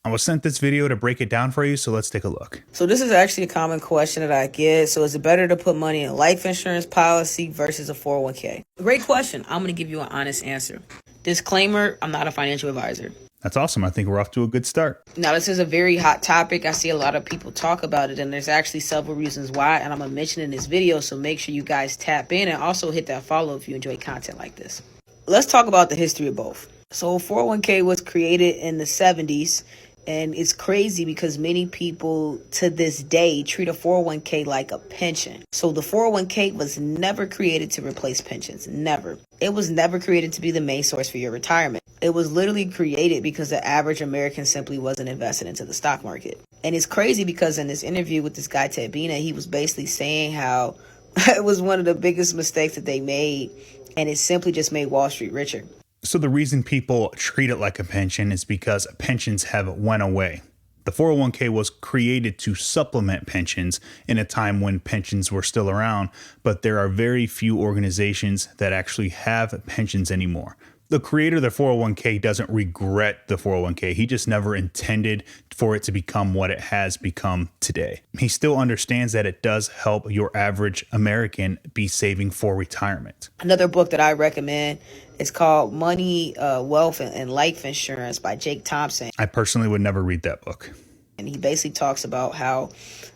I was sent this video to break it down for you, so let's take a look. So this is actually a common question that I get. So is it better to put money in a life insurance policy versus a 401k? Great question. I'm going to give you an honest answer. Disclaimer, I'm not a financial advisor. That's awesome. I think we're off to a good start. Now, this is a very hot topic. I see a lot of people talk about it, and there's actually several reasons why, and I'm going to mention in this video, so make sure you guys tap in and also hit that follow if you enjoy content like this. Let's talk about the history of both. So 401k was created in the 70s, and it's crazy because many people to this day treat a 401k like a pension. So the 401k was never created to replace pensions. Never. It was never created to be the main source for your retirement. It was literally created because the average American simply wasn't invested into the stock market. And it's crazy because in this interview with this guy, Ted Bina, he was basically saying how it was one of the biggest mistakes that they made, and it simply just made Wall Street richer. So the reason people treat it like a pension is because pensions have went away. The 401k was created to supplement pensions in a time when pensions were still around, but there are very few organizations that actually have pensions anymore. The creator of the 401k doesn't regret the 401k. He just never intended for it to become what it has become today. He still understands that it does help your average American be saving for retirement. Another book that I recommend is called Money, Wealth, and Life Insurance by Jake Thompson. I personally would never read that book. And he basically talks about how,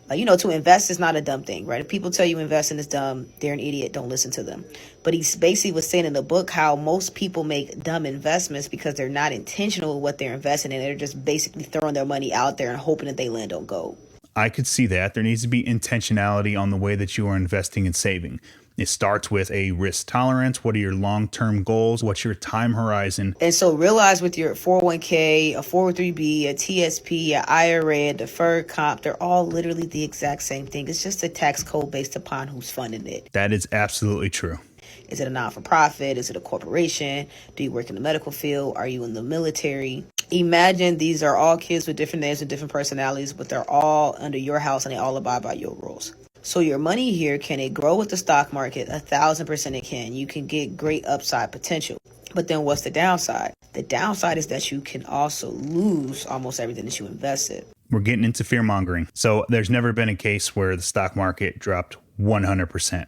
to invest is not a dumb thing, right? If people tell you investing is dumb, they're an idiot. Don't listen to them. But he basically was saying in the book how most people make dumb investments because they're not intentional with what they're investing in. They're just basically throwing their money out there and hoping that they land on gold. I could see that. There needs to be intentionality on the way that you are investing and saving. It starts with a risk tolerance. What are your long-term goals? What's your time horizon? And so realize with your 401k, a 403b, a TSP, a IRA, a deferred comp, they're all literally the exact same thing. It's just a tax code based upon who's funding it. That is absolutely true. Is it a non-for-profit? Is it a corporation? Do you work in the medical field? Are you in the military? Imagine these are all kids with different names and different personalities, but they're all under your house and they all abide by your rules. So your money here, can it grow with the stock market? 1,000% it can. You can get great upside potential. But then what's the downside? The downside is that you can also lose almost everything that you invested. We're getting into fear mongering. So there's never been a case where the stock market dropped 100%.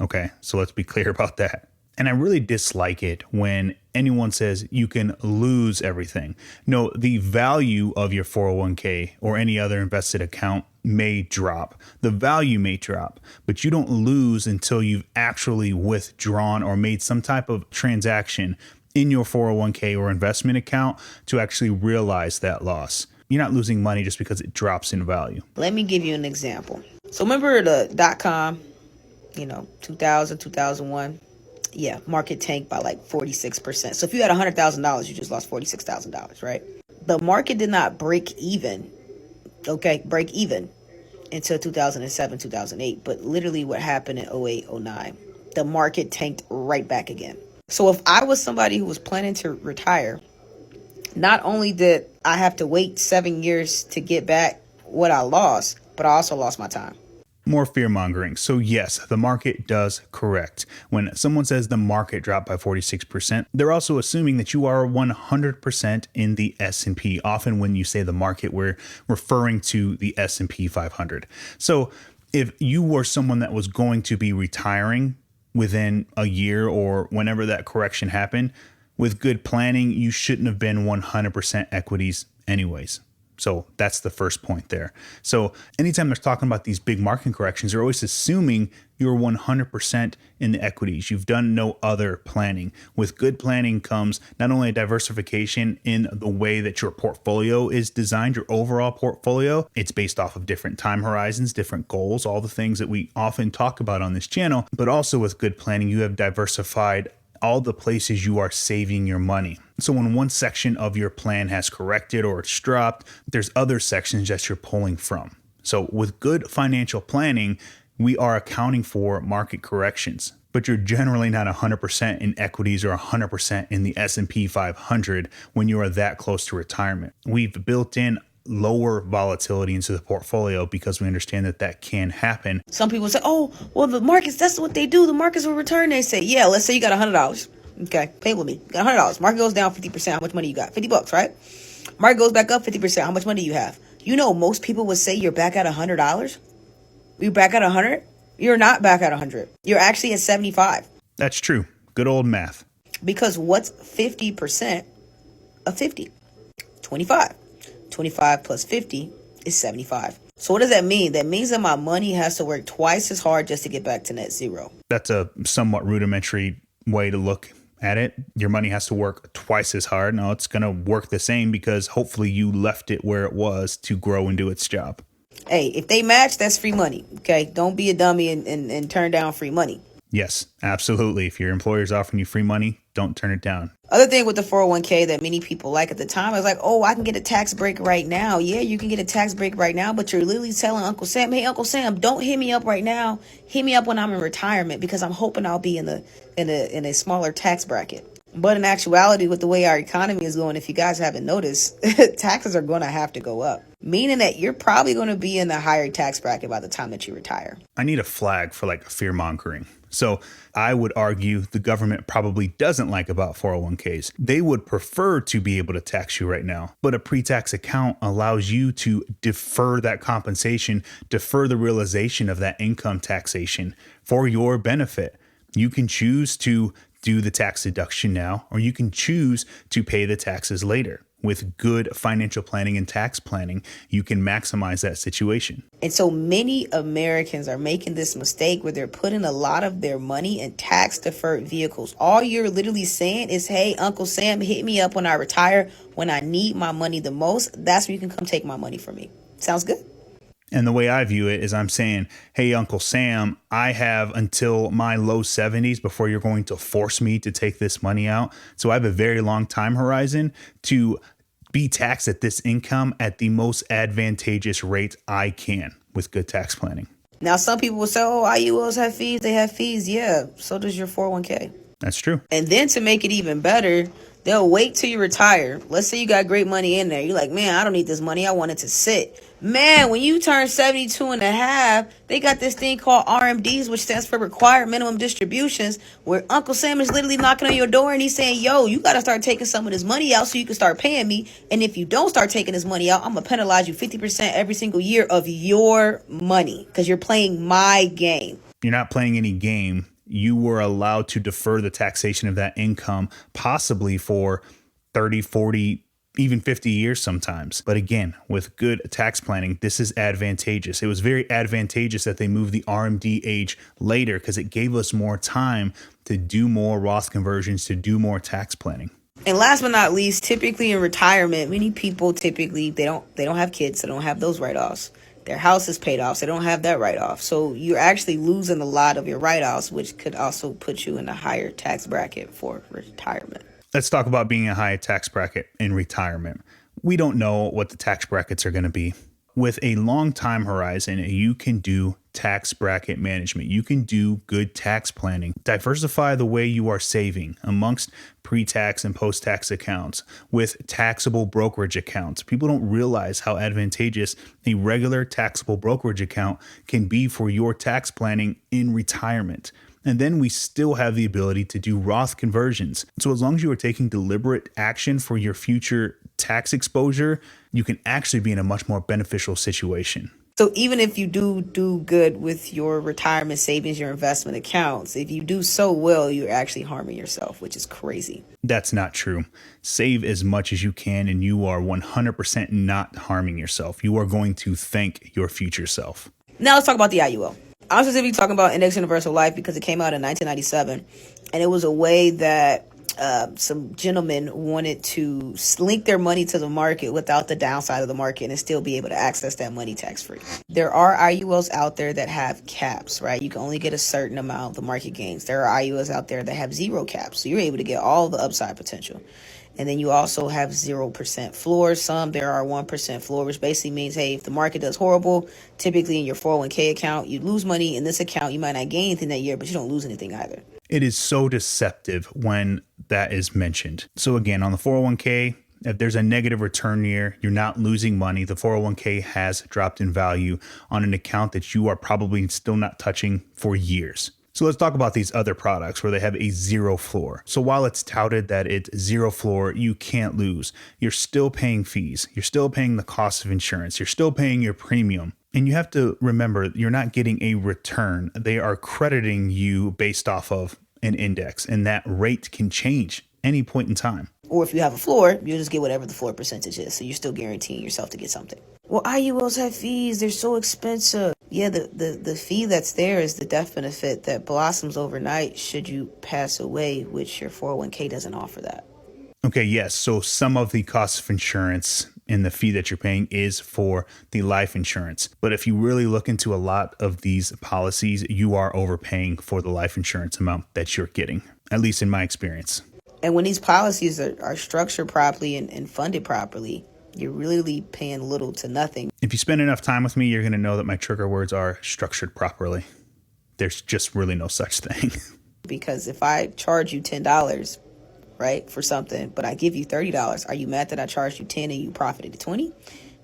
Okay, so let's be clear about that. And I really dislike it when anyone says you can lose everything. No, the value of your 401k or any other invested account may drop. The value may drop, but you don't lose until you've actually withdrawn or made some type of transaction in your 401k or investment account to actually realize that loss. You're not losing money just because it drops in value. Let me give you an example. So remember the .com, 2000, 2001? Yeah, market tanked by like 46%. So if you had $100,000, you just lost $46,000, right? The market did not break even until 2007, 2008. But literally what happened in 08, 09, the market tanked right back again. So if I was somebody who was planning to retire, not only did I have to wait 7 years to get back what I lost, but I also lost my time. More fear mongering. So yes, the market does correct. When someone says the market dropped by 46%, they're also assuming that you are 100% in the S&P. Often when you say the market, we're referring to the S&P 500. So if you were someone that was going to be retiring within a year or whenever that correction happened, with good planning, you shouldn't have been 100% equities anyways. So that's the first point there. So anytime they're talking about these big market corrections, they're always assuming you're 100% in the equities. You've done no other planning. With good planning comes not only a diversification in the way that your portfolio is designed, your overall portfolio. It's based off of different time horizons, different goals, all the things that we often talk about on this channel. But also with good planning, you have diversified all the places you are saving your money. So when one section of your plan has corrected or it's dropped, there's other sections that you're pulling from. So with good financial planning, we are accounting for market corrections, but you're generally not 100% in equities or 100% in the S&P 500 when you are that close to retirement. We've built in lower volatility into the portfolio because we understand that that can happen. Some people say, oh, well, the markets, that's what they do. The markets will return. They say, yeah, let's say you got $100. Okay, pay with me. You got $100. Market goes down 50%. How much money you got? $50, right? Market goes back up 50%. How much money do you have? You know, most people would say you're back at $100. You're back at 100? You're not back at 100. You're actually at 75. That's true. Good old math. Because what's 50% of 50? 25. 25 plus 50 is 75. So what does that mean? That means that my money has to work twice as hard just to get back to net zero. That's a somewhat rudimentary way to look at it. Your money has to work twice as hard. No, it's going to work the same because hopefully you left it where it was to grow and do its job. Hey, if they match, that's free money. Okay, don't be a dummy and turn down free money. Yes, absolutely. If your employer's offering you free money, don't turn it down. Other thing with the 401k that many people like at the time is like, oh, I can get a tax break right now. Yeah, you can get a tax break right now, but you're literally telling Uncle Sam, hey, Uncle Sam, don't hit me up right now. Hit me up when I'm in retirement because I'm hoping I'll be in a smaller tax bracket. But in actuality, with the way our economy is going, if you guys haven't noticed, taxes are going to have to go up, meaning that you're probably going to be in a higher tax bracket by the time that you retire. I need a flag for like fear mongering. So I would argue the government probably doesn't like about 401ks. They would prefer to be able to tax you right now. But a pre-tax account allows you to defer that compensation, defer the realization of that income taxation for your benefit. You can choose to do the tax deduction now, or you can choose to pay the taxes later. With good financial planning and tax planning, you can maximize that situation. And so many Americans are making this mistake where they're putting a lot of their money in tax deferred vehicles. All you're literally saying is, hey, Uncle Sam, hit me up when I retire, when I need my money the most. That's when you can come take my money from me. Sounds good? And the way I view it is I'm saying, hey, Uncle Sam, I have until my low 70s before you're going to force me to take this money out. So I have a very long time horizon to be taxed at this income at the most advantageous rate I can with good tax planning. Now, some people will say, oh, IULs have fees. They have fees. Yeah, so does your 401k. That's true. And then to make it even better, they'll wait till you retire. Let's say you got great money in there. You're like, man, I don't need this money. I want it to sit. Man, when you turn 72 and a half, they got this thing called RMDs, which stands for required minimum distributions, where Uncle Sam is literally knocking on your door and he's saying, yo, you got to start taking some of this money out so you can start paying me. And if you don't start taking this money out, I'm going to penalize you 50% every single year of your money because you're playing my game. You're not playing any game. You were allowed to defer the taxation of that income possibly for 30, 40, even 50 years sometimes. But again, with good tax planning, this is advantageous. It was very advantageous that they moved the RMD age later because it gave us more time to do more Roth conversions, to do more tax planning. And last but not least, typically in retirement, many people typically they don't have kids, so they don't have those write-offs. Their house is paid off, so they don't have that write-off. So you're actually losing a lot of your write-offs, which could also put you in a higher tax bracket for retirement. Let's talk about being a high tax bracket in retirement. We don't know what the tax brackets are going to be. With a long time horizon, you can do tax bracket management. You can do good tax planning. Diversify the way you are saving amongst pre-tax and post-tax accounts with taxable brokerage accounts. People don't realize how advantageous a regular taxable brokerage account can be for your tax planning in retirement. And then we still have the ability to do Roth conversions. So as long as you are taking deliberate action for your future tax exposure, you can actually be in a much more beneficial situation. So even if you do good with your retirement savings, your investment accounts, if you do so well, you're actually harming yourself, which is crazy. That's not true. Save as much as you can and you are 100% not harming yourself. You are going to thank your future self. Now let's talk about the IUL. I'm specifically talking about Index Universal Life because it came out in 1997, and it was a way that some gentlemen wanted to link their money to the market without the downside of the market and still be able to access that money tax-free. There are IULs out there that have caps, right? You can only get a certain amount of the market gains. There are IULs out there that have zero caps, so you're able to get all the upside potential. And then you also have 0% floors. There are 1% floor, which basically means, hey, if the market does horrible, typically in your 401k account, you lose money. In this account, you might not gain anything that year, but you don't lose anything either. It is so deceptive when that is mentioned. So again, on the 401k, if there's a negative return year, you're not losing money. The 401k has dropped in value on an account that you are probably still not touching for years. So let's talk about these other products where they have a zero floor. So while it's touted that it's zero floor, you can't lose, you're still paying fees. You're still paying the cost of insurance. You're still paying your premium. And you have to remember, you're not getting a return. They are crediting you based off of an index, and that rate can change any point in time. Or if you have a floor, you'll just get whatever the floor percentage is. So you're still guaranteeing yourself to get something. Well, IULs have fees. They're so expensive. Yeah, the fee that's there is the death benefit that blossoms overnight should you pass away, which your 401k doesn't offer that. Okay, yes. So some of the cost of insurance and the fee that you're paying is for the life insurance. But if you really look into a lot of these policies, you are overpaying for the life insurance amount that you're getting, at least in my experience. And when these policies are structured properly and funded properly, you're really paying little to nothing. If you spend enough time with me, you're going to know that my trigger words are structured properly. There's just really no such thing. Because if I charge you $10, right, for something, but I give you $30, are you mad that I charged you 10 and you profited 20?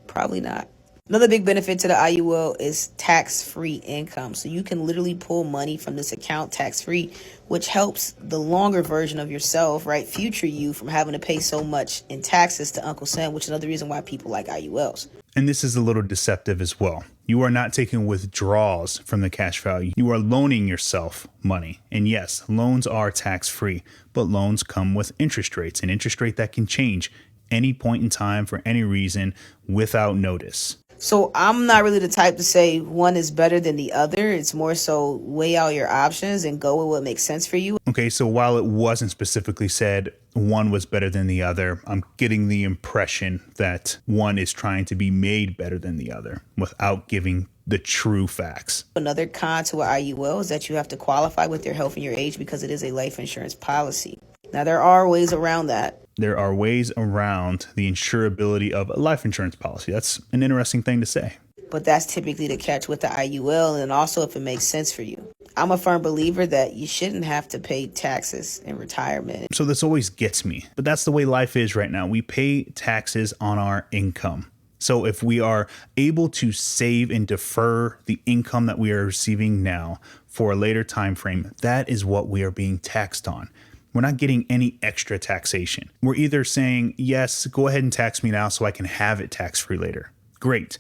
Probably not. Another big benefit to the IUL is tax-free income. So you can literally pull money from this account tax-free, which helps the longer version of yourself, right, future you, from having to pay so much in taxes to Uncle Sam, which is another reason why people like IULs. And this is a little deceptive as well. You are not taking withdrawals from the cash value. You are loaning yourself money. And yes, loans are tax-free, but loans come with interest rates, an interest rate that can change any point in time for any reason without notice. So I'm not really the type to say one is better than the other. It's more so weigh out your options and go with what makes sense for you. Okay, so while it wasn't specifically said one was better than the other, I'm getting the impression that one is trying to be made better than the other without giving the true facts. Another con to an IUL is that you have to qualify with your health and your age because it is a life insurance policy. Now, there are ways around that. There are ways around the insurability of a life insurance policy. That's an interesting thing to say. But that's typically the catch with the IUL, and also if it makes sense for you. I'm a firm believer that you shouldn't have to pay taxes in retirement. So this always gets me, but that's the way life is right now. We pay taxes on our income. So if we are able to save and defer the income that we are receiving now for a later time frame, that is what we are being taxed on. We're not getting any extra taxation. We're either saying, yes, go ahead and tax me now so I can have it tax-free later. Great.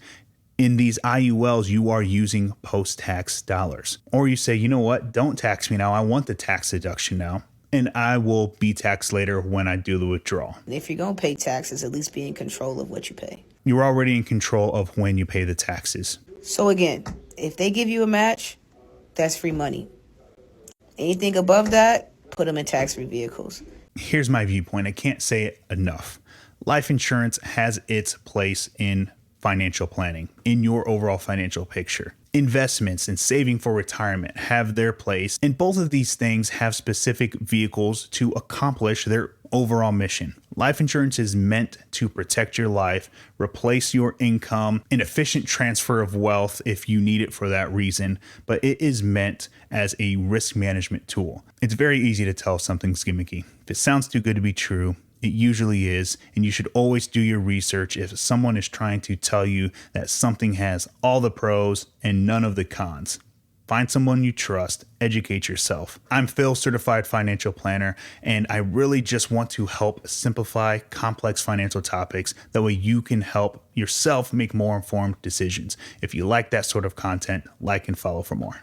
In these IULs, you are using post-tax dollars. Or you say, you know what, don't tax me now. I want the tax deduction now, and I will be taxed later when I do the withdrawal. If you're going to pay taxes, at least be in control of what you pay. You're already in control of when you pay the taxes. So again, if they give you a match, that's free money. Anything above that, put them in tax-free vehicles. Here's my viewpoint. I can't say it enough. Life insurance has its place in financial planning, in your overall financial picture. Investments and saving for retirement have their place, and both of these things have specific vehicles to accomplish their overall mission. Life insurance is meant to protect your life, replace your income, an efficient transfer of wealth if you need it for that reason, but it is meant as a risk management tool. It's very easy to tell if something's gimmicky. If it sounds too good to be true, it usually is, and you should always do your research if someone is trying to tell you that something has all the pros and none of the cons. Find someone you trust, educate yourself. I'm Phil, certified financial planner, and I really just want to help simplify complex financial topics. That way you can help yourself make more informed decisions. If you like that sort of content, like and follow for more.